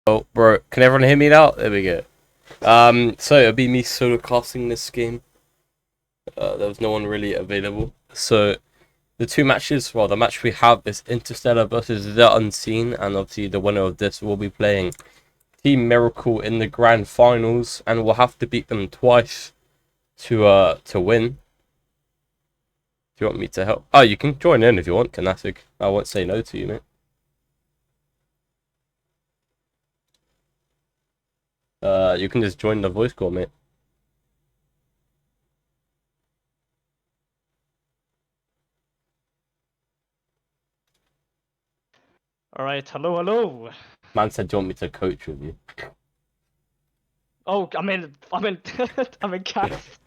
Oh, bro, can everyone hear me now? There we go. So it'll be me solo casting this game. There was no one really available. So the two matches, well, the match we have is Interstellar versus The Unseen, and obviously the winner of this will be playing Team Miracle in the grand finals, and we'll have to beat them twice to win. Do you want me to help? Oh, you can join in if you want, Kanatic. I won't say no to you, mate. You can just join the voice call, mate. All right, hello. Man said, do you want me to coach with you? Oh, I'm in I'm in cast.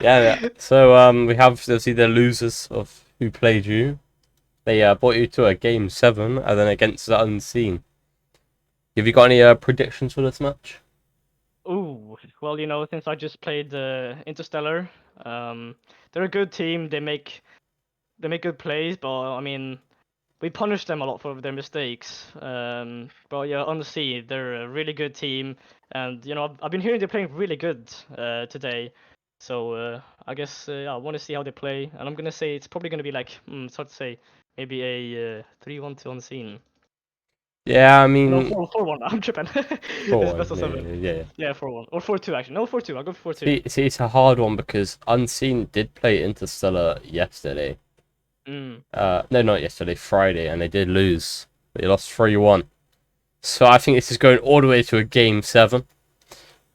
Yeah. So we have obviously the losers of who played you. They brought you to a game 7, and then against the Unseen. Have you got any predictions for this match? Ooh, well, since I just played Interstellar, they're a good team. They make good plays, but I mean, we punish them a lot for their mistakes. But yeah, on the sea, they're a really good team, and I've been hearing they're playing really good today. So I guess yeah, I want to see how they play, and I'm gonna say it's probably gonna be like it's hard to say, maybe a 3-1 to Unseen. Yeah, I No, mean, 4-1. I'm tripping. It's best 4-1. of Yeah, 7. yeah. Yeah, 4-1 or 4-2 actually. No, 4-2. I'll go for 4-2. See, it's a hard one because Unseen did play Interstellar yesterday. No, not yesterday, Friday, and they did lose. They lost 3-1. So I think this is going all the way to a game 7.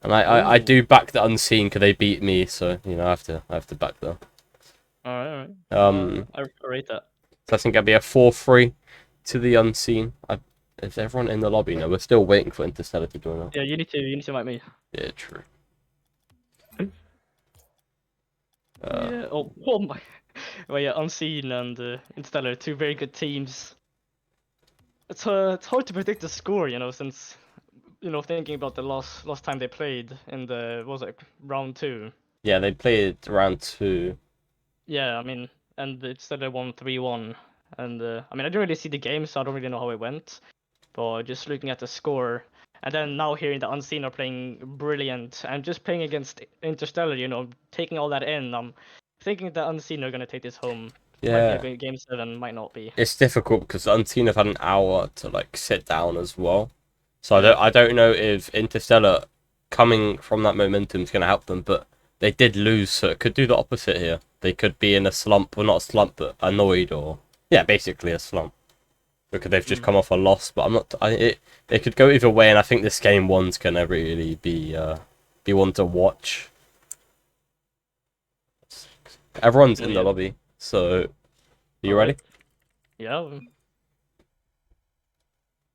And I do back the Unseen because they beat me, so I have to back them. All right. I rate that. So I think it'll be a 4-3 to the Unseen. Is everyone in the lobby? No, we're still waiting for Interstellar to join us. Yeah, you need to invite me. Yeah, true. Yeah. Oh my. Well, yeah, Unseen and Interstellar, two very good teams. It's hard to predict the score, since thinking about the last time they played in the what was it, round 2. Yeah, they played round 2. Yeah, I mean, and Interstellar won 3-1, and I mean I didn't really see the game, so I don't really know how it went. But just looking at the score, and then now hearing the Unseen are playing brilliant, and just playing against Interstellar, taking all that in, I'm thinking the Unseen are gonna take this home. Might be a Yeah, good game 7, might not be. it's difficult because Unseen have had an hour to like sit down as well. So Yeah. I don't know if Interstellar coming from that momentum is going to help them, but they did lose, so it could do the opposite here. They could be in a slump, well, not a slump, but annoyed, or yeah, basically a slump, because they've just come off a loss. But I'm not. It could go either way, and I think this game 1's gonna really be one to watch. Everyone's in the lobby, so you ready? Yeah.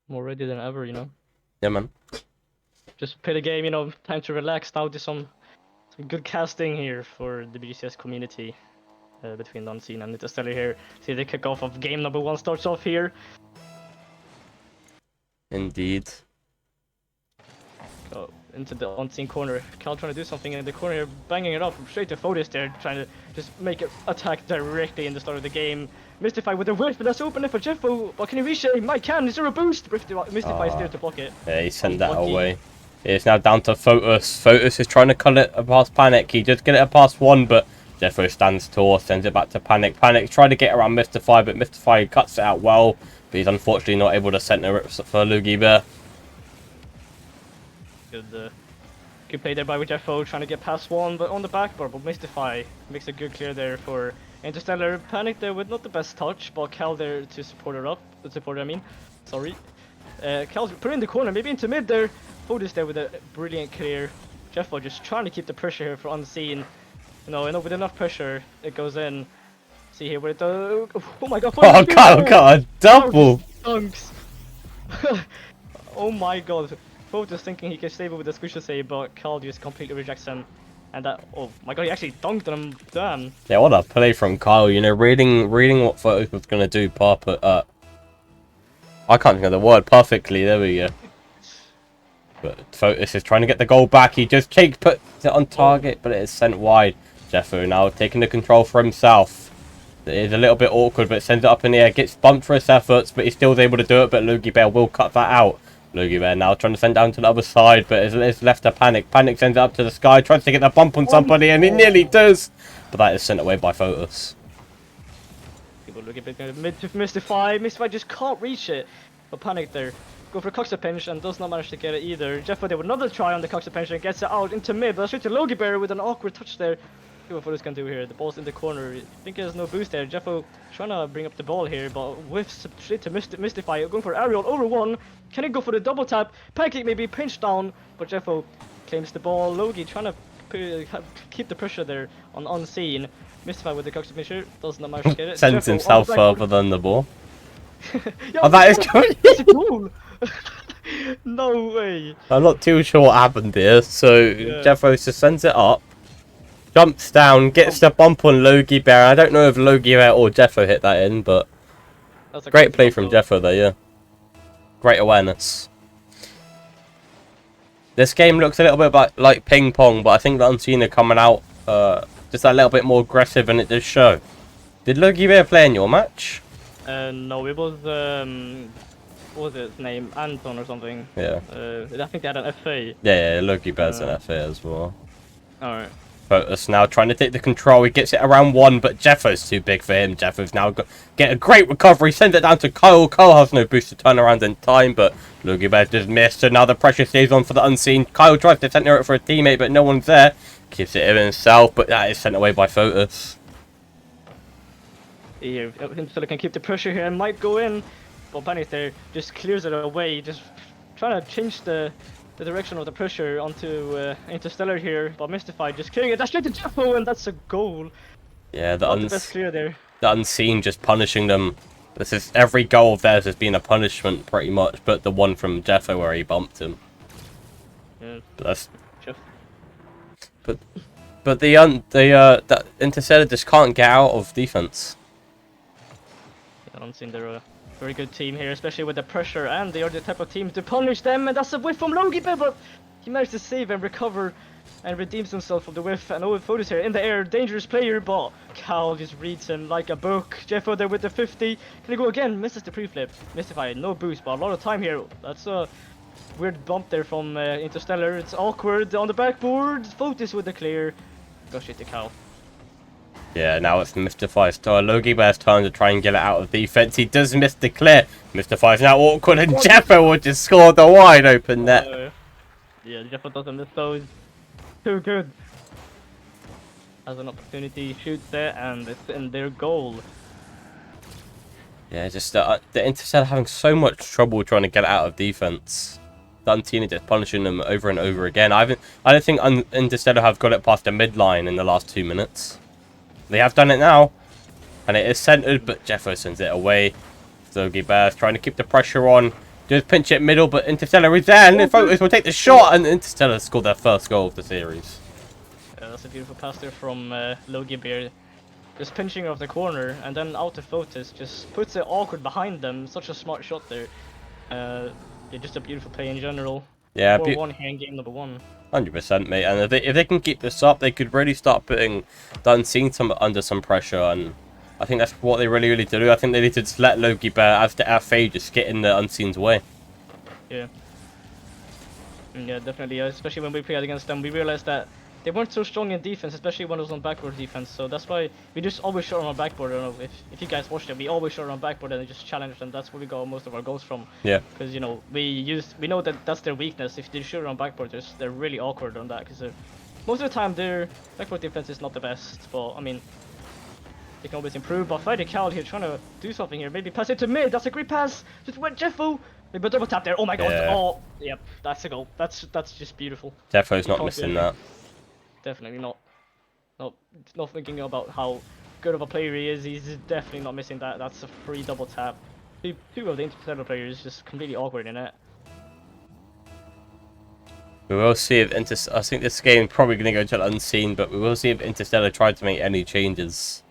More ready than ever, Yeah, man. Just play the game, time to relax. Now do some good casting here for the BGCS community. Between Unseen and Interstellar here. See the kickoff of game number 1 starts off here. Indeed. Go into the Unseen corner. Cal trying to do something in the corner, banging it up straight to Fotis there, trying to just make it attack directly in the start of the game. Mystify with the whip, but that's open for Jeffo. But can he reach it? He might can. Is there a boost? Mystify is there to block it. Yeah, he sent that away. It's now down to Fotis. Fotis is trying to cut it past Panic. He did get it past 1, but Jeffo stands tall, sends it back to Panic. Panic's trying to get around Mystify, but Mystify cuts it out well. But he's unfortunately not able to center it for Loogie Bear. Good play there by Jeffo, trying to get past 1, but on the backboard. But Mystify makes a good clear there for Interstellar. Panic there with not the best touch, but Cal there to support her up. Sorry. Cal's put in the corner, maybe into mid there. Fotis there with a brilliant clear. Jeffo just trying to keep the pressure here for Unseen. With enough pressure, it goes in. See here with the... Oh my god. Oh, Kyle got a double. Dunks. Oh my god. Fotis thinking he can save it with a squisher save, but Cal just completely rejects him. And that... Oh my god, he actually dunked on him. Damn. Yeah, what a play from Kyle. Reading what Fotis was going to do. I can't think of the word perfectly. There we go. But Fotis is trying to get the goal back. He just puts it on target, but it is sent wide. Jeffo now taking the control for himself. It is a little bit awkward, but sends it up in the air. Gets bumped for his efforts, but he still is able to do it. But Loogie Bear will cut that out. Logie Bear now trying to send down to the other side, but it's left to Panic. Panic sends it up to the sky, tries to get the bump on somebody, and he nearly does. But that is sent away by Photos. People look a bit mid to Mystify. Mystify just can't reach it. But Panic there. Go for a Coxer pinch and does not manage to get it either. Jeffo there with another try on the Coxer pinch and gets it out into mid, but straight to Logie Bear with an awkward touch there. See what Photos can do here. The ball's in the corner. I think there's no boost there. Jeffo trying to bring up the ball here, but whiffs straight to Mystify. Going for aerial over one. Can he go for the double tap? Pancake maybe pinched down, but Jeffo claims the ball. Logie trying to keep the pressure there on unseen. Mystify with the Coxer pinch does not manage to get it. Sends himself further than the ball. Yo, oh, that is good. That's a goal. No way. I'm not too sure what happened here. So Jeffo just sends it up. Jumps down, gets the bump on Logie Bear. I don't know if Logie Bear or Jeffo hit that in, but That's a great play from Jeffo there, yeah. Great awareness. This game looks a little bit like ping pong, but I think the Unseen are coming out just a little bit more aggressive, and it does show. Did Logie Bear play in your match? No, it was what was his name? Anton or something. Yeah. I think they had an FA. Yeah, Logie Bear's an FA as well. Alright. Photos now trying to take the control. He gets it around one, but Jeffo's too big for him. Jeffo's now get a great recovery. Send it down to Kyle. Kyle has no boost to turn around in time, but Logie Bear just missed. So now the pressure stays on for the Unseen. Kyle tries to center it for a teammate, but no one's there. Keeps it in himself, but that is sent away by Photos. Yeah, Interstellar can keep the pressure here and might go in, but Panic there just clears it away. Just trying to change the direction of the pressure onto Interstellar here, but Mystified just clearing it. That's straight to Jeffo, and that's a goal. Yeah, the best clear there. The Unseen just punishing them. This is every goal of theirs has been a punishment pretty much, but the one from Jeffo where he bumped him. Yeah. But that's Jeff. but the Interstellar just can't get out of defense. Yeah, Unseen, they're a very good team here, especially with the pressure, and they are the type of team to punish them, and that's a whiff from Logie Bear, but he managed to save and recover and redeems himself from the whiff. And Owen Photos here in the air, dangerous player, but Cal just reads him like a book. Jeffo there with the 50. Can he go again? Misses the pre-flip. Mystified, no boost, but a lot of time here. That's a weird bump there from Interstellar. It's awkward on the backboard. Photos with the clear. Go straight to Cal. Yeah, now it's Mystify's turn. Logie Bear's turn to try and get it out of defense. He does miss the clear. Mystify's now awkward, and Jeffo will just score the wide open net. Yeah, Jeffo doesn't miss those. Too good. Has an opportunity, shoots it, and it's in their goal. Yeah, just the Interstellar having so much trouble trying to get it out of defense. The Unseen just punishing them over and over again. I don't think Interstellar have got it past the midline in the last 2 minutes. They have done it now, and it is centered, but Jeffo sends it away. Logie Bear's trying to keep the pressure on. Just pinch it middle, but Interstellar is there, and the Photos will take the shot, and Interstellar scored their first goal of the series. Yeah, that's a beautiful pass there from Logie Bear. Just pinching off the corner, and then out to Photos, just puts it awkward behind them. Such a smart shot there. Yeah, just a beautiful play in general. Yeah, 4-1 here in game number 1. 100%, mate. And if they can keep this up, they could really start putting the Unseen under some pressure. And I think that's what they really need to do. I think they need to just let Logie Bear, as the FA, just get in the Unseen's way. Yeah. Yeah, definitely. Especially when we played against them, we realized that they weren't so strong in defense, especially when it was on backboard defense. So that's why we just always shot on our backboard. I don't know if you guys watched it, we always shot on backboard and just challenged them. That's where we got most of our goals from. Yeah. Because you know we know that that's their weakness. If they shoot on backboard, they're really awkward on that. Because most of the time their backboard defense is not the best. But I mean, they can always improve. But Friday Cal here trying to do something here. Maybe pass it to mid. That's a great pass. Just went Jeffo. Maybe a double tap there. Oh my god. Yeah. Oh, yep. That's a goal. That's just beautiful. Jeffo's not missing that. Definitely not. Not thinking about how good of a player he is. He's definitely not missing that. That's a free double tap. Two of the Interstellar players just completely awkward in it. We will see if I think this game is probably going to go to the Unseen, but we will see if Interstellar tried to make any changes.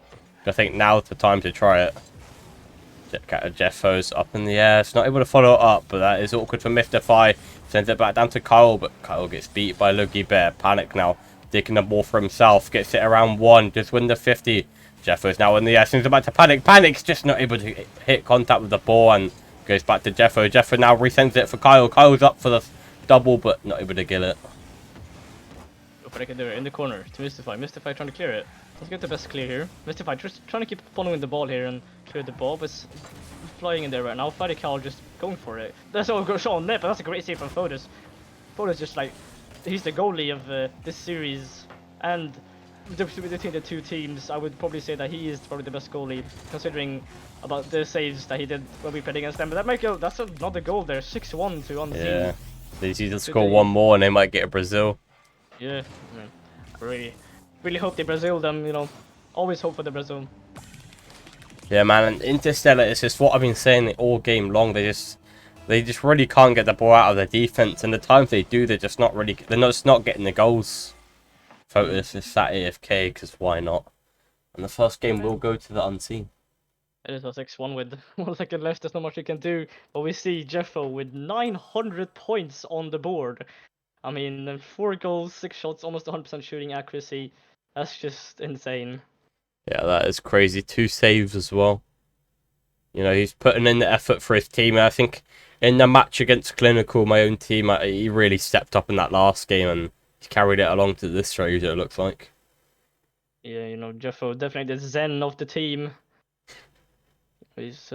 I think now's the time to try it. Jeffo's up in the air. It's not able to follow it up, but that is awkward for Mystify. Sends it back down to Kyle, but Kyle gets beat by Logie Bear. Panic now. Taking the ball for himself, gets it around one, just win the 50. Jeffo's now in the air, sends it back to Panic. Panic's just not able to hit contact with the ball, and Goes back to Jeffo. Jeffo now resends it for Kyle. Kyle's up for the double, but not able to kill it. But I can do it in the corner to Mystify. Mystify trying to clear it. Let's get the best clear here. Mystify just trying to keep following the ball here and clear the ball, but it's flying in there right now. Fatty Cal just going for it. That's all good shot on net, but that's a great save from Fotis. Fotis just like, he's the goalie of this series, and between the two teams, I would probably say that he is probably the best goalie, considering about the saves that he did when we played against them. But that might go, that's another goal there, 6-1 to Unseen. Yeah, they need to score one more and they might get a Brazil. Yeah, man. Really hope they Brazil them, you know. Always hope for the Brazil. Yeah, man, and Interstellar, it's just what I've been saying all game long. They just really can't get the ball out of their defense, and the times they do, they're just not really, they're just not getting the goals. Fotis is sat AFK because why not? And the first game will go to the Unseen. It is a 6-1 with 1 second left. There's not much you can do, but we see Jeffo with 900 points on the board. I mean, 4 goals, 6 shots, almost 100% shooting accuracy. That's just insane. Yeah, that is crazy. 2 saves as well. You know, he's putting in the effort for his team. And I think in the match against Clinical, my own team, he really stepped up in that last game and he carried it along to this stage, it looks like. Yeah, you know, Jeffo definitely the zen of the team. He's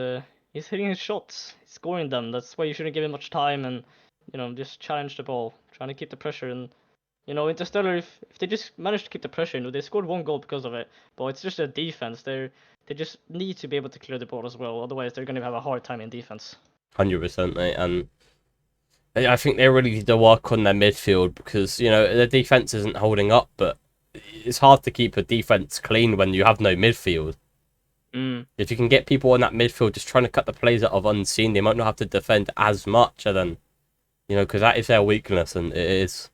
hitting his shots, he's scoring them. That's why you shouldn't give him much time and, you know, just challenge the ball, trying to keep the pressure. And, you know, Interstellar, if they just manage to keep the pressure, you know, they scored 1 goal because of it, but it's just a defense. They just need to be able to clear the ball as well, otherwise they're going to have a hard time in defense. 100%, mate. And I think they really need to work on their midfield because, you know, their defense isn't holding up, but it's hard to keep a defense clean when you have no midfield. If you can get people on that midfield just trying to cut the plays out of Unseen, they might not have to defend as much, and then, you know, because that is their weakness, and it is.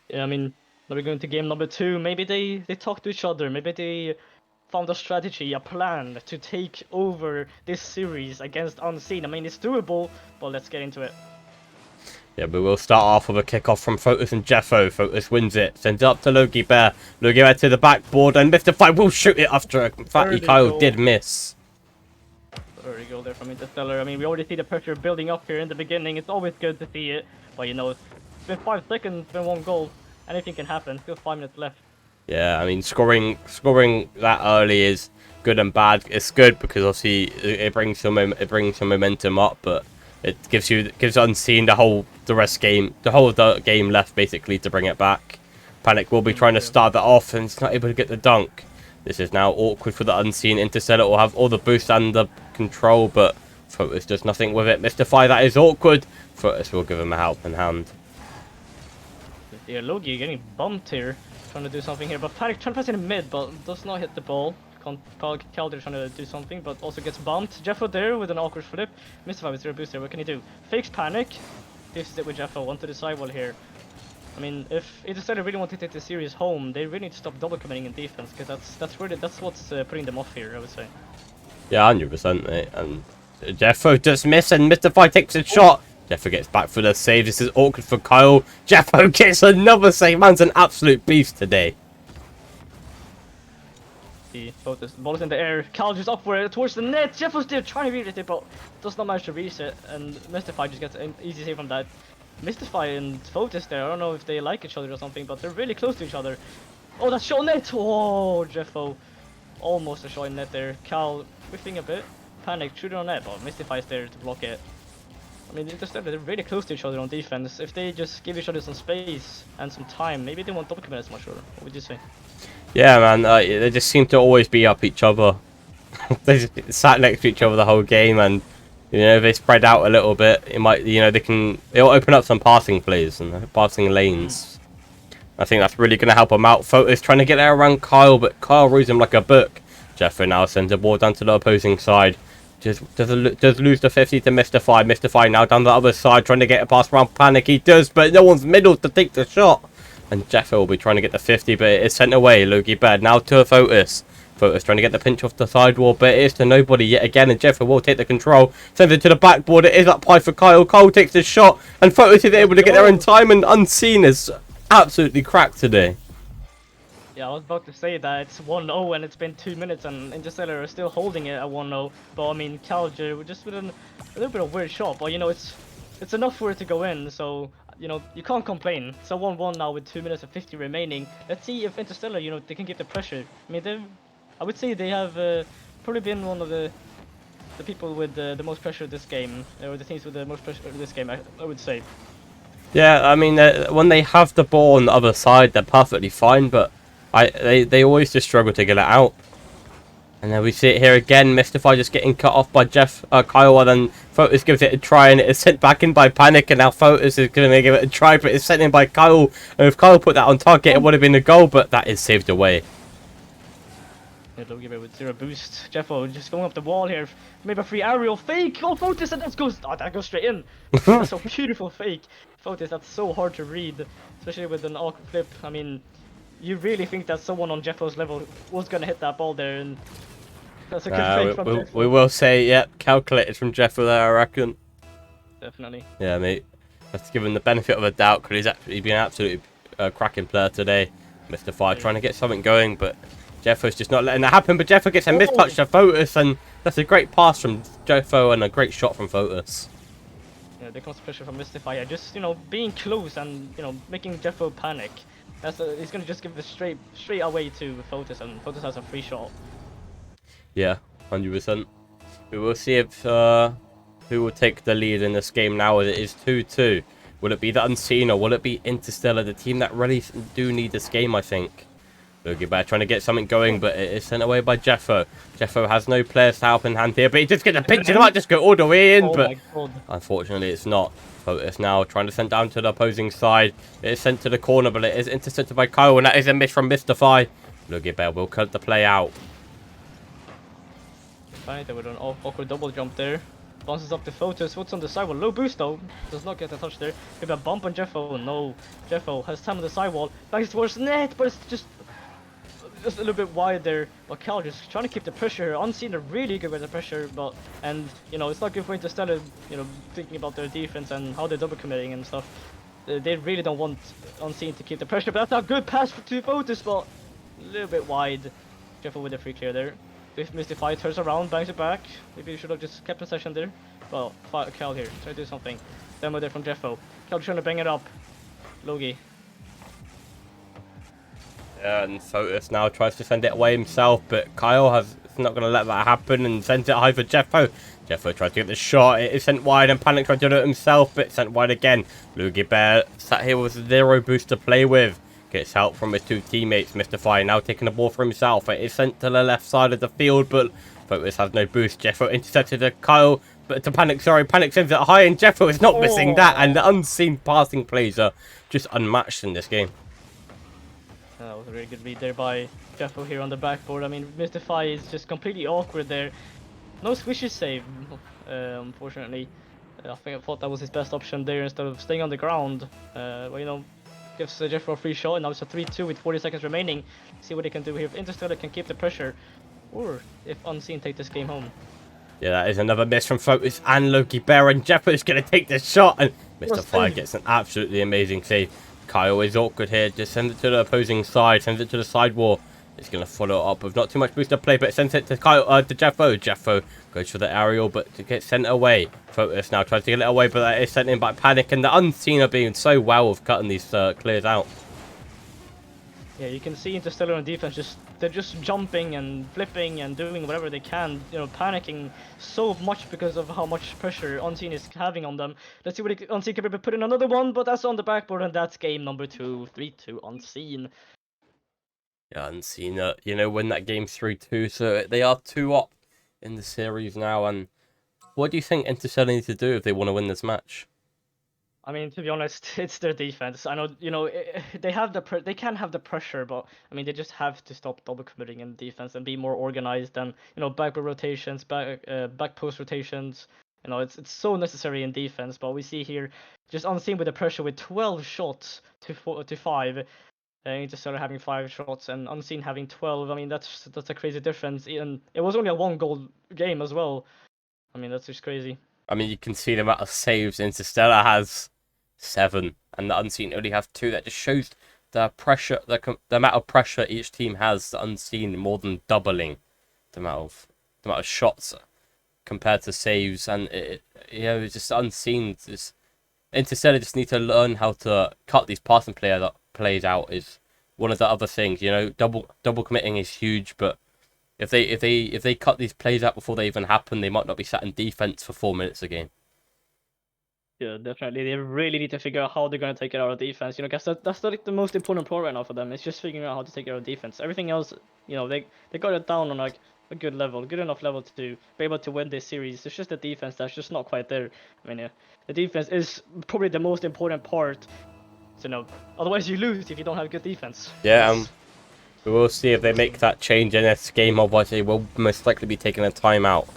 Yeah, I mean, now we're going to game number 2. Maybe they talk to each other. Maybe they found a strategy, a plan to take over this series against Unseen. I mean, it's doable, but let's get into it. Yeah, but we'll start off with a kickoff from Fotis and Jeffo. Fotis wins it, sends it up to Logie Bear. Logie Bear to the backboard, and Mystify will shoot it after a fatty Kyle did miss. Early goal there from Interstellar. I mean, we already see the pressure building up here in the beginning. It's always good to see it, but you know, it's been 5 seconds, been 1 goal. Anything can happen. Still 5 minutes left. Yeah, I mean, scoring that early is good and bad. It's good because obviously it brings some momentum up, but it gives Unseen the whole game left basically to bring it back. Panic will be trying to start that off, and it's not able to get the dunk. This is now awkward for the Unseen. Interstellar will have all the boost and the control, but Fotis does nothing with it. Mystify, that is awkward. Fotis will give him a helping hand. Yeah, Logie getting bumped here, trying to do something here, but Panic trying to press in the mid, but does not hit the ball. Calder trying to do something, but also gets bumped. Jeffo there with an awkward flip. Mystify with 0 boost there, what can he do? Fakes Panic. This is it with Jeffo, onto the sidewall here. I mean, if Interstellar really want to take the series home, they really need to stop double committing in defense, because that's what's putting them off here, I would say. Yeah, 100%, mate. And Jeffo just missed, and Mystify takes a shot. Jeffo gets back for the save. This is awkward for Kyle. Jeffo gets another save. Man's an absolute beast today. Both the ball is in the air. Cal just up for it towards the net. Jeffo's there trying to reach it, but does not manage to reach it. And Mystify just gets an easy save from that. Mystify and Fotis there. I don't know if they like each other or something, but they're really close to each other. Oh, that's shot net. Oh, Jeffo. Almost a shot in net there. Cal whiffing a bit. Panic shooting on net, but Mystify's there to block it. I mean, they're really close to each other on defense. If they just give each other some space and some time, maybe they won't double commit as much. Or what would you say? Yeah, man. They just seem to always be up each other. They just sat next to each other the whole game, and you know, if they spread out a little bit, it might, you know, it'll open up some passing plays and passing lanes. I think that's really going to help them out. Fotis trying to get there around Kyle, but Kyle reads him like a book. Jeffo now sends the ball down to the opposing side. Just lose the 50 to Mystify. Mystify now down the other side, trying to get a pass around Panic. He does, but no one's middle to take the shot. And Jeffo will be trying to get the 50, but it is sent away. Logie Bed now to a Fotis. Fotis trying to get the pinch off the sidewall, but it is to nobody yet again. And Jeffo will take the control. Sends it to the backboard. It is up high for Kyle. Kyle takes the shot, and Fotis is able to get there in time. And Unseen is absolutely cracked today. Yeah, I was about to say that it's 1-0 and it's been 2 minutes and Interstellar are still holding it at 1-0. But I mean, Calger just with a little bit of weird shot, but you know it's enough for it to go in. So you know you can't complain. It's a 1-1 now with 2 minutes and 50 remaining. Let's see if Interstellar, you know, they can keep the pressure. I mean, I would say they have probably been one of the people with the most pressure this game, or the teams with the most pressure this game. I would say. Yeah, I mean, when they have the ball on the other side, they're perfectly fine, but they always just struggle to get it out. And then we see it here again, Mystify just getting cut off by Kyle, and then Photos gives it a try, and it is sent back in by Panic, and now Photos is going to give it a try, but it's sent in by Kyle, and if Kyle put that on target, it would have been a goal, but that is saved away. Yeah, don't give it with 0 boost. Jeffo just going up the wall here. Maybe a free aerial fake. Oh, Photos, and that goes straight in. That's a beautiful fake. Photos, that's so hard to read, especially with an awkward flip. I mean, you really think that someone on Jeffo's level was going to hit that ball there, and that's a good fake from Jeffo. We will say, yep, calculated from Jeffo there, I reckon. Definitely. Yeah, mate. Let's give him the benefit of a doubt, because he's actually been an absolutely cracking player today. Mystify trying to get something going, but Jeffo's just not letting that happen. But Jeffo gets a mistouch to Photos, and that's a great pass from Jeffo and a great shot from Photos. Yeah, there comes pressure from Mystify. Just, you know, being close and, you know, making Jeffo panic. He's gonna just give it straight away to Photos, and Photos has a free shot. Yeah, 100%. We will see if who will take the lead in this game now, as it is 2-2. Will it be the Unseen, or will it be Interstellar, the team that really do need this game, I think? Boogie trying to get something going, but it is sent away by Jeffo. Jeffo has no players to help in hand here, but he just gets a pinch. It might just go all the way in, but unfortunately it's not. Photos now trying to send down to the opposing side. It is sent to the corner, but it is intercepted by Kyle, and that is a miss from Mystify. Boogie Bear will cut the play out. Fine, they would an awkward double jump there. Bounces up to Photos. What's on the sidewall? Low boost though. Does not get a touch there. Maybe a bump on Jeffo. No. Jeffo has time on the sidewall. Bangs towards net, but it's just a little bit wide there. But Cal just trying to keep the pressure. Unseen are really good with the pressure, but you know, it's not good for Interstellar, you know, thinking about their defense and how they're double committing and stuff. They really don't want Unseen to keep the pressure, but that's a good pass for 2 Photos, but a little bit wide. Jeffo with the free clear there. If Mystify turns around, bangs it back. Maybe you should have just kept possession there. Well, Cal here, try to do something. Demo there from Jeffo. Cal trying to bang it up. Logie. Yeah, and Photos now tries to send it away himself, but Kyle is not going to let that happen and sends it high for Jeffo. Jeffo tries to get the shot. It is sent wide, and Panic tried to do it himself, but it's sent wide again. Logie Bear sat here with 0 boost to play with. Gets help from his 2 teammates. Mystify now taking the ball for himself. It is sent to the left side of the field, but Photos has no boost. Jeffo intercepted to Kyle, but to Panic, sorry. Panic sends it high, and Jeffo is not missing that. And the Unseen passing plays are just unmatched in this game. That was a really good read there by Jeffo here on the backboard. I mean, Mystify is just completely awkward there. No swishes save, unfortunately. I thought that was his best option there instead of staying on the ground. Well, you know, gives Jeffo a free shot, and now it's a 3-2 with 40 seconds remaining. See what they can do here. If Interstellar can keep the pressure, or if Unseen take this game home. Yeah, that is another miss from Photos and Logie Bear, and Jeffo is going to take this shot, and Mystify gets an absolutely amazing save. Kyle is awkward here, just sends it to the opposing side, sends it to the side wall. It's going to follow up with not too much boost to play, but it sends it to Kyle, to Jeffo. Jeffo goes for the aerial, but it gets sent away. Photos now tries to get it away, but that is sent in by Panic, and the Unseen are being so well with cutting these clears out. Yeah, you can see Interstellar on defense, they're just jumping and flipping and doing whatever they can, you know, panicking so much because of how much pressure Unseen is having on them. Let's see what Unseen can maybe put in another one, but that's on the backboard, and that's game number 2, 3-2 Unseen. Yeah, Unseen, you know, win that game 3-2, so they are 2 up in the series now. And what do you think Interstellar need to do if they want to win this match? I mean, to be honest, it's their defense. I know, you know, they have they can have the pressure, but I mean, they just have to stop double committing in defense and be more organized and, you know, backward rotations, back post rotations. You know, it's so necessary in defense. But we see here, just Unseen with the pressure with 12 shots to 5. Interstellar having 5 shots and Unseen having 12. I mean, that's a crazy difference. And it was only a 1-goal game as well. I mean, that's just crazy. I mean, you can see the amount of saves Interstellar has 7, and the Unseen only have 2. That just shows the pressure, the amount of pressure each team has, the Unseen more than doubling the amount of shots compared to saves, and it's just Unseen. Just Interstellar just need to learn how to cut these passing plays out. Is one of the other things. Double committing is huge, but if they cut these plays out before they even happen, they might not be sat in defense for 4 minutes a game. Yeah, definitely. They really need to figure out how they're going to take it out of defense. Because that's like the most important part right now for them. It's just figuring out how to take it out of defense. Everything else, they got it down on like a good enough level to be able to win this series. It's just the defense that's just not quite there. I mean, yeah, the defense is probably the most important part. So, otherwise you lose if you don't have good defense. Yeah, we will see if they make that change in this game. Otherwise, they will most likely be taking a timeout.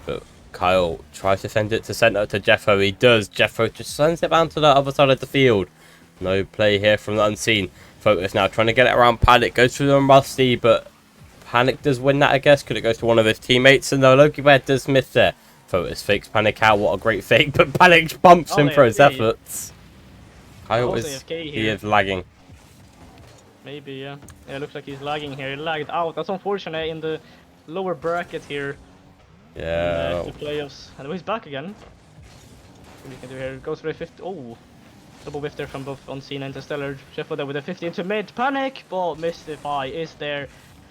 But Kyle tries to send it to center to Jeffo. He does. Jeffo just sends it down to the other side of the field. No play here from the Unseen. Focus now trying to get it around Panic. Goes through the Rusty, but Panic does win that, I guess. Could it go to one of his teammates? And the Loki Bear does miss there. Focus fakes Panic out. What a great fake. But Panic bumps him for his efforts. Kyle is lagging. Maybe, yeah. Yeah, it looks like he's lagging here. He lagged out. That's unfortunate in the lower bracket here. Yeah. The playoffs. And he's back again. What we can do here. Goes for a 50. Oh, double whiff there from both Unseen and Interstellar. Jeffo there with a 50 into mid. Panic, but Mystify is there.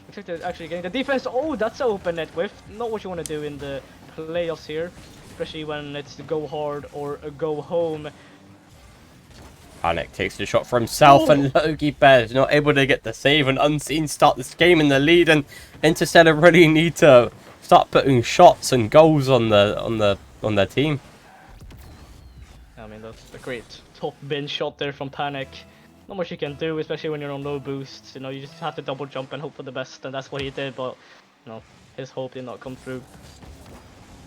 Looks like they're actually getting the defense. Oh, that's an open net whiff. Not what you want to do in the playoffs here, especially when it's go hard or go home. Panic takes the shot for himself, and Loki Bear is not able to get the save, and Unseen start this game in the lead, and Interstellar really need to start putting shots and goals on their team. I mean, that's a great top bin shot there from Panic. Not much you can do, especially when you're on low boosts. You just have to double jump and hope for the best, and that's what he did. But his hope did not come through.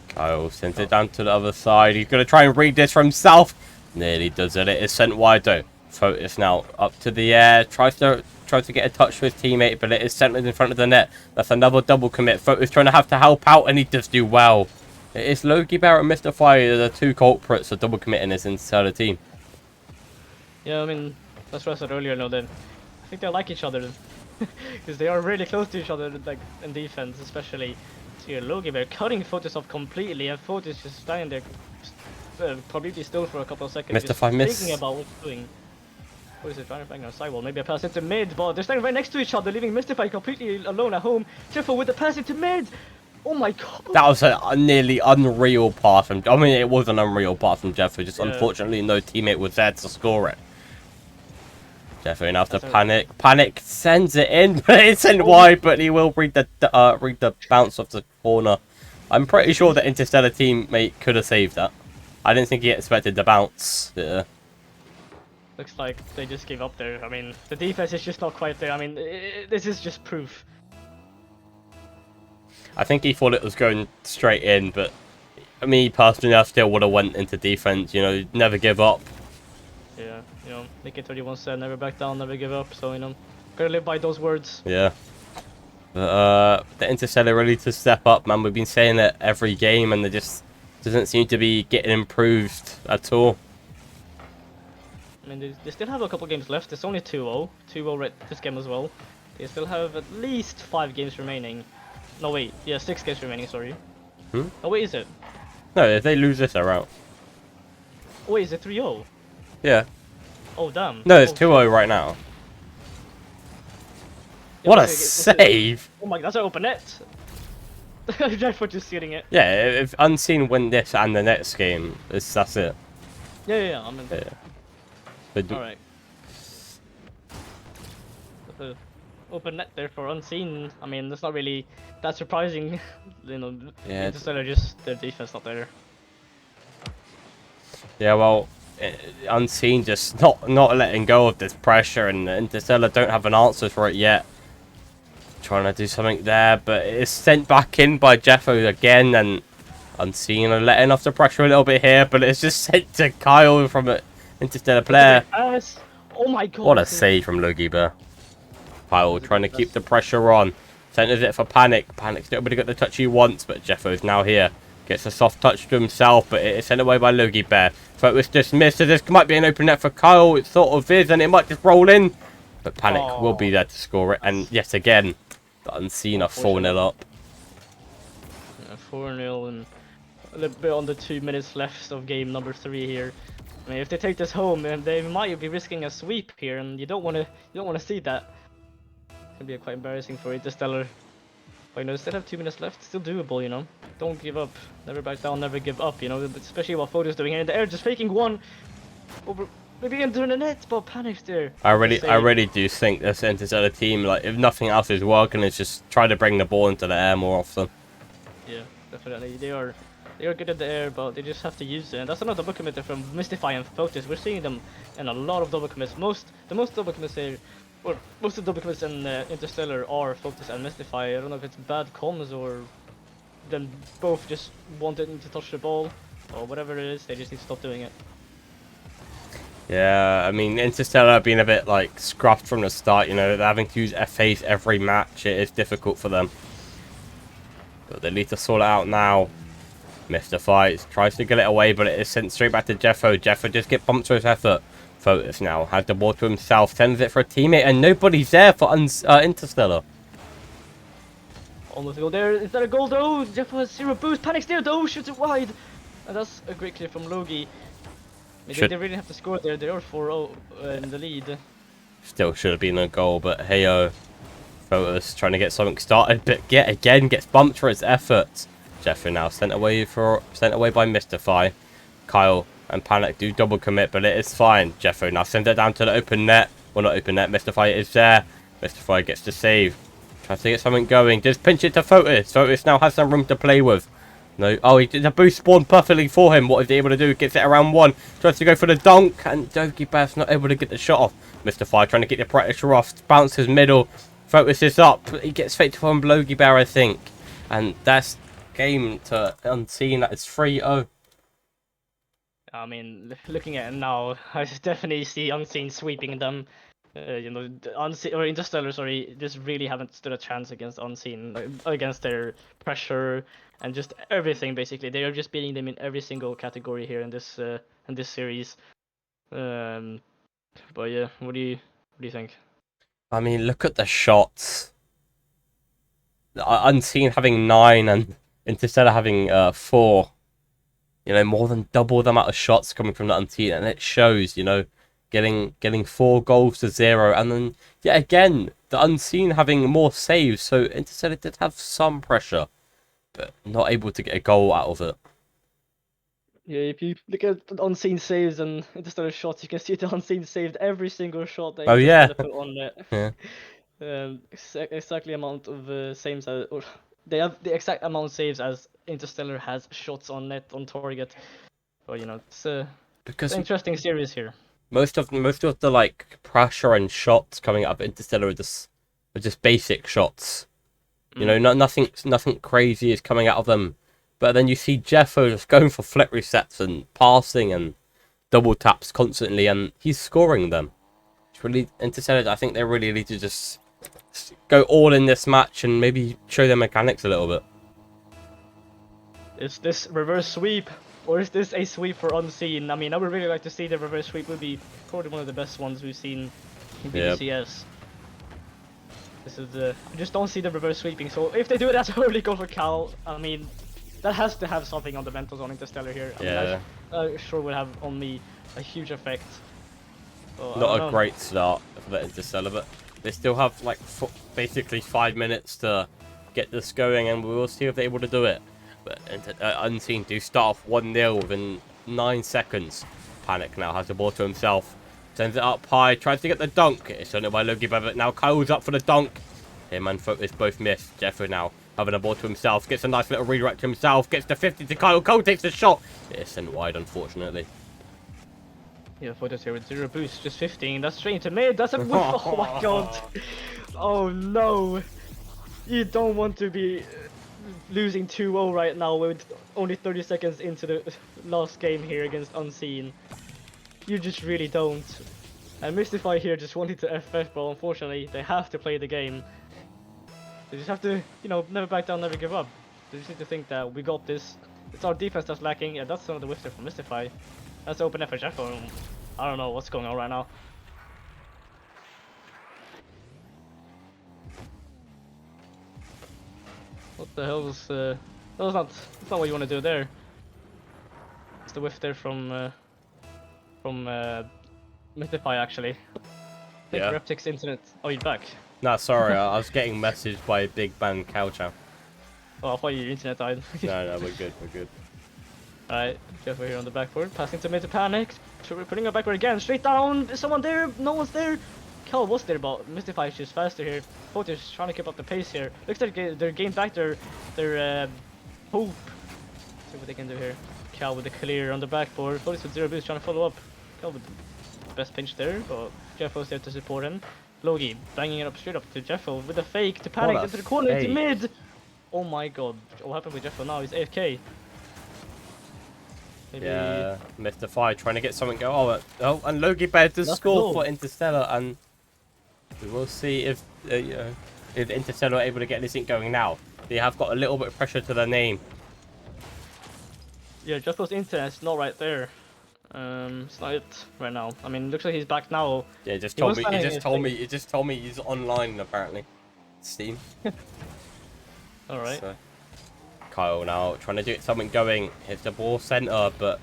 Kyle sends it down to the other side. He's gonna try and read this for himself. Nearly does it. It is sent wide though. Photos now up to the air. Tries to get a touch with his teammate, but it is sent in front of the net. That's another double commit. Photos trying to help out, and he does do well. It is Loki Bear and Mr. Fire, the two culprits of double committing this entire team. Yeah, I mean, that's what I said earlier. Then I think they like each other, because they are really close to each other, like in defense, especially. So Loki Bear cutting Photos off completely, and Photos just standing there. Probably still for a couple of seconds. Thinking about what he's doing. What is it? Trying to bang on a sidewall. Maybe a pass into mid, but they're standing right next to each other, leaving Mystify completely alone at home. Jeffo with the pass into mid. Oh my god. That was a nearly unreal pass from. I mean, it was an unreal pass from Jeffo. Just unfortunately, no teammate was there to score it. Jeffo enough to Panic. Panic sends it in, but it's sent wide. But he will read the bounce off the corner. I'm pretty sure the Interstellar teammate could have saved that. I didn't think he expected the bounce. Yeah. Looks like they just gave up there. I mean, the defense is just not quite there. I mean, this is just proof. I think he thought it was going straight in, but me personally, I still would have went into defense. Never give up. Yeah, Nicky31 said, never back down, never give up. So gotta live by those words. Yeah. But the Interstellar really to step up, man. We've been saying it every game, and they just doesn't seem to be getting improved at all. I mean, they still have a couple games left. It's only 2-0. 2-0 right this game as well. They still have at least 5 games remaining. No, wait. Yeah, 6 games remaining, sorry. Oh, wait, is it? No, if they lose this, they're out. Oh, wait, is it 3-0? Yeah. Oh, damn. No, it's 2-0 right now. Yeah, what a save! Oh my god, that's an open net! Jeffo just shooting it. Yeah, if Unseen win this and the next game, that's it. Yeah, I mean... Yeah. Alright. Open net there for Unseen. I mean, that's not really that surprising. Yeah. Interstellar just their defense not there. Yeah, well, Unseen just not letting go of this pressure, and Interstellar don't have an answer for it yet. Trying to do something there, but it's sent back in by Jeffo again, and Unseen are letting off the pressure a little bit here, but it's just sent to Kyle from an Interstellar player. Oh my god! What a save from Logi Bear. Kyle trying to keep the pressure on. Centers it for Panic. Panic's not able to get the touch he wants, but Jeffo's now here. Gets a soft touch to himself, but it is sent away by Logi Bear. So it was dismissed, so this might be an open net for Kyle. It sort of is, and it might just roll in. But Panic will be there to score it. And yet again, the Unseen are 4-0 up. 4-0 and a little bit under 2 minutes left of game number 3 here. I mean, if they take this home, they might be risking a sweep here, and you don't want to see that. It's gonna be quite embarrassing for Interstellar. But you know, still have 2 minutes left, still doable, you know. Don't give up, never back down, never give up, you know. Especially what Photo's doing here in the air, just faking one over, maybe into the net, but Panic's there. I really do think this Interstellar team, like if nothing else is working, is just try to bring the ball into the air more often. Yeah, definitely. They are good at the air, but they just have to use it. And that's another double commit from Mystify and Photos. We're seeing them in a lot of double commits. The most double commits here, or most of the double commits in Interstellar are Photos and Mystify. I don't know if it's bad comms or then both just wanting to touch the ball or whatever it is. They just need to stop doing it. Yeah, I mean, Interstellar being a bit like scruffed from the start, you know, they're having to use FAs every match. It is difficult for them. But they need to sort it out now. Mystify tries to get it away, but it is sent straight back to Jeffo. Jeffo just get bumped for his effort. Photos now has the ball to himself, sends it for a teammate, and nobody's there for Interstellar. Almost a goal there. Is that a goal though? Jeffo has 0 boost. Panic's there though, shoots it wide. And that's a great clear from Logi. They really have to score there. They are 4-0 in the lead. Still should have been a goal, but hey-oh. Photos trying to get something started, but yet again gets bumped for his efforts. Jeffrey now sent away by Mystify. Kyle and Panic do double commit, but it is fine. Jeffrey now sends it down to the open net. Well, not open net. Mystify is there. Mystify gets the save. Tries to get something going. Just pinch it to Photos. Photos now has some room to play with. No. Oh, he did the boost spawn perfectly for him. What is he able to do? Gets it around one. Tries to go for the dunk, and Doki Bass not able to get the shot off. Mystify trying to get the pressure off. Bounces middle. Focus is up. He gets fake from Logie Bear, I think. And that's game to Unseen. That is 3-0. I mean, looking at it now, I definitely see Unseen sweeping them. You know, Unseen or Interstellar, sorry, just really haven't stood a chance against Unseen, like, against their pressure and just everything. Basically, they are just beating them in every single category here in this series. But yeah, what do you think? I mean, look at the shots. Unseen having 9 and Interstellar having 4. You know, more than double the amount of shots coming from the Unseen, and it shows. You know, getting 4 goals to 0, and then yet again the Unseen having more saves. So Interstellar did have some pressure, but not able to get a goal out of it. Yeah, if you look at the Unseen saves and Interstellar shots, you can see the Unseen saved every single shot that Interstellar put on net. Yeah. Exactly amount of saves, or they have the exact amount of saves as Interstellar has shots on net on target. But you know, it's an interesting series here. Most of the like pressure and shots coming up Interstellar are just basic shots. You know, nothing crazy is coming out of them. But then you see Jeffo just going for flick resets and passing and double taps constantly, and he's scoring them. It's really Interstellar. I think they really need to just go all in this match and maybe show their mechanics a little bit. Is this reverse sweep, or is this a sweep for Unseen? I mean, I would really like to see the reverse sweep. Would be probably one of the best ones we've seen in BGCS. Yep. This is I just don't see the reverse sweeping. So if they do it, that's a early goal for Cal. I mean, that has to have something on the mentals on Interstellar here. I mean, I sure would have on me a huge effect. Not a great start for the Interstellar, but they still have like basically 5 minutes to get this going, and we will see if they're able to do it. But Unseen do start off 1-0 within 9 seconds. Panic now has the ball to himself. Sends it up high, tries to get the dunk. It's done by Logie Bevitt. Now Kyle's up for the dunk. Him and Focus both miss. Jeffrey now having a ball to himself. Gets a nice little redirect to himself. Gets the 50 to Kyle. Kyle takes the shot. It's sent wide, unfortunately. Yeah, Photos here with 0 boost. Just 15. That's straight to mid. That's a... Oh my god. Oh no. You don't want to be losing 2-0 right now with only 30 seconds into the last game here against Unseen. You just really don't. And Mystify here just wanted to FF, but unfortunately they have to play the game. They just have to, you know, never back down, never give up. They just need to think that we got this. It's our defense that's lacking. Yeah, that's some of the whiffs there from Mystify. That's open F for Jeffo. I don't know what's going on right now. What the hell was that was not that's not what you want to do there. It's the whiff there from Mythify actually. I think Yeah. Reptic's internet. Oh, you're back. Nah, sorry, I was getting messaged by Big Man Cowchow. Oh, I thought your internet died. No, we're good, we're good. Alright, Jeff here on the backboard, passing to mid to Panic, putting her backward again, straight down, is someone there? No one's there! Kel was there, but Mystify is just faster here. Fotis trying to keep up the pace here. Looks like they're gaining back their hope. See what they can do here. Kel with the clear on the backboard, Fotis with 0 boost trying to follow up. Kel with the best pinch there, but Jeffo there to support him. Logi banging it up straight up to Jeffo with a fake to Panic into the corner, into mid! Oh my god, what happened with Jeffo now? He's AFK. Maybe... Yeah, Mythify trying to get something going. Oh, and Logi Bear does score for Interstellar, and we will see if Interstellar are able to get anything going now. They have got a little bit of pressure to their name. Yeah, Jeffo's internet's not right there. It's not it right now. I mean, looks like he's back now. Yeah, he just told me he's online apparently. Steam. All right. So, Kyle now trying to get something going. Hits the ball center, but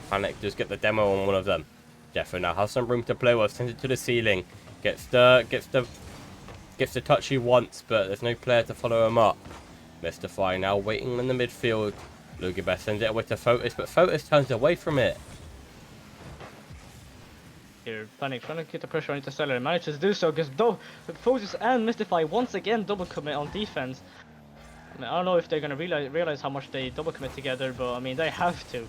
Panic just get the demo on one of them. Jeffo now has some room to play with. Sends it to the ceiling. Gets the touch he wants, but there's no player to follow him up. Mystify now waiting in the midfield. Lugibeth sends it away to Fotis, but Fotis turns away from it. Here, Panic trying to keep the pressure on Interstellar and manages to do so because Fotis and Mystify once again double commit on defense. I mean, I don't know if they're gonna realize how much they double commit together, but I mean they have to.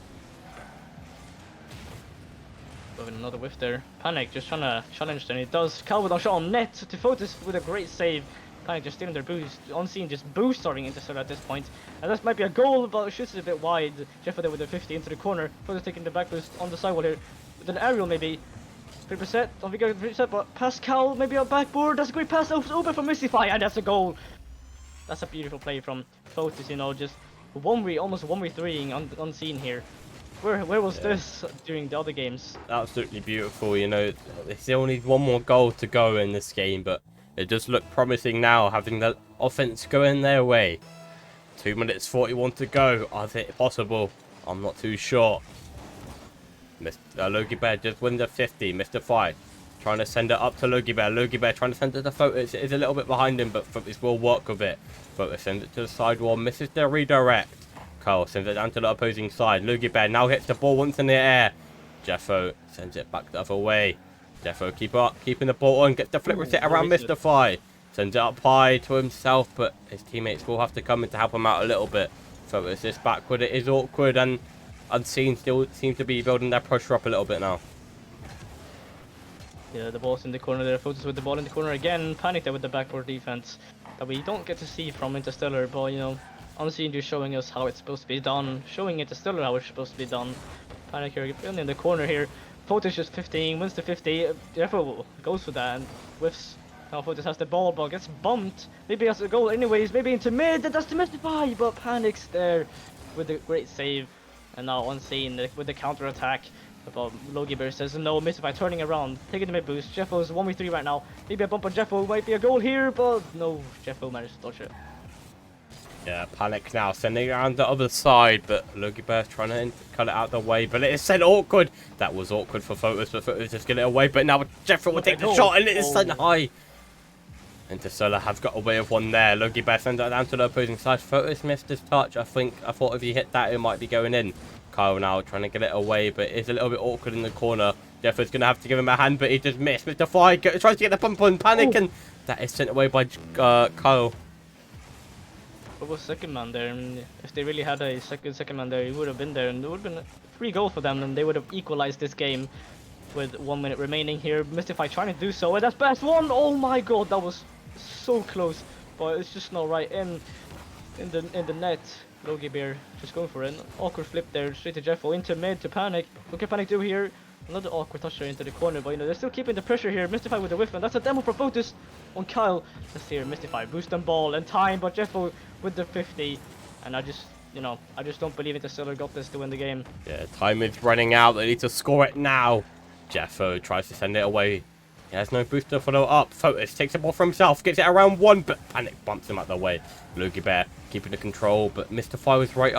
With another whiff there. Panic just trying to challenge them. It does. Calvin on shot on net to Fotis with a great save. Panic just stealing their boost. Unseen just boost starting Interstellar at this point. And this might be a goal, but it shoots it a bit wide. Jeffo there with a 50 into the corner. Fotis taking the back boost on the sidewall here. With an aerial maybe. 3%. Don't think 3%, but Pascal maybe on backboard. That's a great pass open for Mystify, and that's a goal. That's a beautiful play from Fotis, you know, just almost 1v3ing unseen here. Where was this during the other games? Absolutely beautiful, you know. They still need one more goal to go in this game, but it does look promising now, having the offense going their way. 2 minutes 41 to go. Is it possible? I'm not too sure. Logi Bear just wins the 50. Mystify trying to send it up to Logi Bear. Logi Bear trying to send it to Fotis. It is a little bit behind him, but Fotis will work with it. Fotis sends it to the sidewall, misses the redirect. Kyle sends it down to the opposing side. Logi Bear now hits the ball once in the air. Jeffo sends it back the other way. Jeffo keeping the ball on, gets the flip reset around Mystify. Sends it up high to himself, but his teammates will have to come in to help him out a little bit. Fotis this backward, it is awkward, and Unseen still seems to be building their pressure up a little bit now. Yeah, the ball's in the corner there. Fotis with the ball in the corner again. Panic there with the backboard defense that we don't get to see from Interstellar, but you know, Unseen just showing us how it's supposed to be done, showing Interstellar how it's supposed to be done. Panic here in the corner here. Fotis just 15, wins the 50. Jeffo goes for that and whiffs. Now Fotis has the ball, but gets bumped. Maybe has a goal anyways, maybe into mid, and that's to Mystify, but Panic's there with a great save. And now Unseen with the counter attack. But Logi Bear says no, Mystify turning around, taking the mid boost. Jeffo's 1v3 right now. Maybe a bump on Jeffo, might be a goal here, but no, Jeffo managed to dodge it. Yeah, Panic now sending it around the other side, but Logi Bear's trying to cut it out the way, but it is sent awkward. That was awkward for Fotis, but Fotis just get it away, but now Jeffo will take the shot, and it is sent high. Interstellar have got away with one there. Logi Bear sends it down to the opposing side. Fotis missed his touch. I thought if he hit that, it might be going in. Kyle now trying to get it away, but it's a little bit awkward in the corner. Jeffo's going to have to give him a hand, but he just missed. Mystify tries to get the bump on Panic, and that is sent away by Kyle. What was second man there? And if they really had a second man there, he would have been there, and it would have been a free goal for them, and they would have equalized this game with 1 minute remaining here. Mystify trying to do so, and that's best one. Oh my god, that was so close, but it's just not right in the net. Logi Bear just going for it. Awkward flip there, straight to Jeffo, into mid to Panic. What can Panic do here? Another awkward touch there into the corner, but you know, they're still keeping the pressure here. Mystify with the whiff, and that's a demo for Fotis on Kyle. Let's see here, Mystify, boost and ball and time, but Jeffo with the 50. And I just don't believe Interstellar got this to win the game. Yeah, time is running out. They need to score it now. Jeffo tries to send it away. He has no booster to follow up. Photos takes the ball for himself, gets it around one, but Panic bumps him out the way. Logie Bear keeping the control, but Mystify was right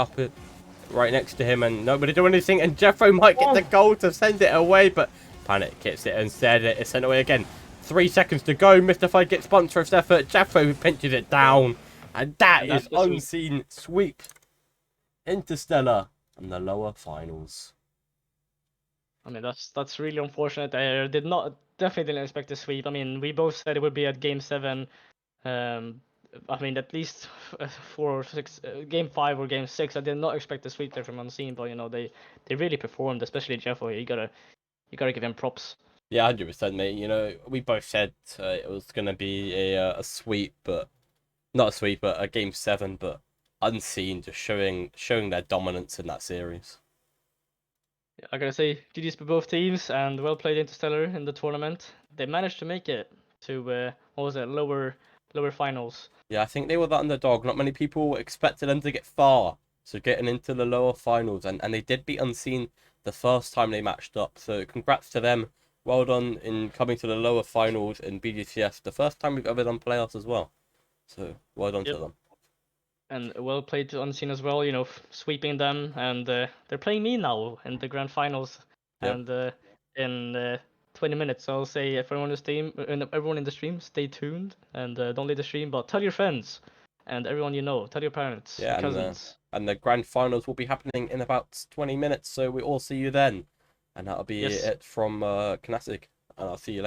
next to him, and nobody doing anything. And Jeffro might get the goal to send it away, but Panic gets it instead. It's sent away again. 3 seconds to go. Mystify gets sponsor's effort. Jeffro pinches it down, and that is unseen sweep. Interstellar in the lower finals. I mean, that's really unfortunate. I definitely didn't expect a sweep. I mean, we both said it would be at Game 7. I mean, at least 4 or 6, Game 5 or Game 6. I did not expect a sweep there from Unseen, but you know they really performed, especially Jeffo. You gotta give him props. Yeah, 100%, mate. You know, we both said it was gonna be a sweep, but not a sweep, but a Game 7, but Unseen just showing their dominance in that series. I gotta say, GG's for both teams, and well played Interstellar in the tournament. They managed to make it to what was it, lower finals. Yeah, I think they were the underdog. Not many people expected them to get far, so getting into the lower finals, and they did beat Unseen the first time they matched up. So congrats to them. Well done in coming to the lower finals in BGCS, the first time we've ever done playoffs as well. So well done to them. And well played to Unseen as well, you know, sweeping them, and they're playing me now in the grand finals, and in 20 minutes. So I'll say everyone in the stream, stay tuned, and don't leave the stream, but tell your friends, and everyone you know, tell your parents, your cousins. And the grand finals will be happening in about 20 minutes, so we all see you then. And that'll be it from Canastic, and I'll see you later.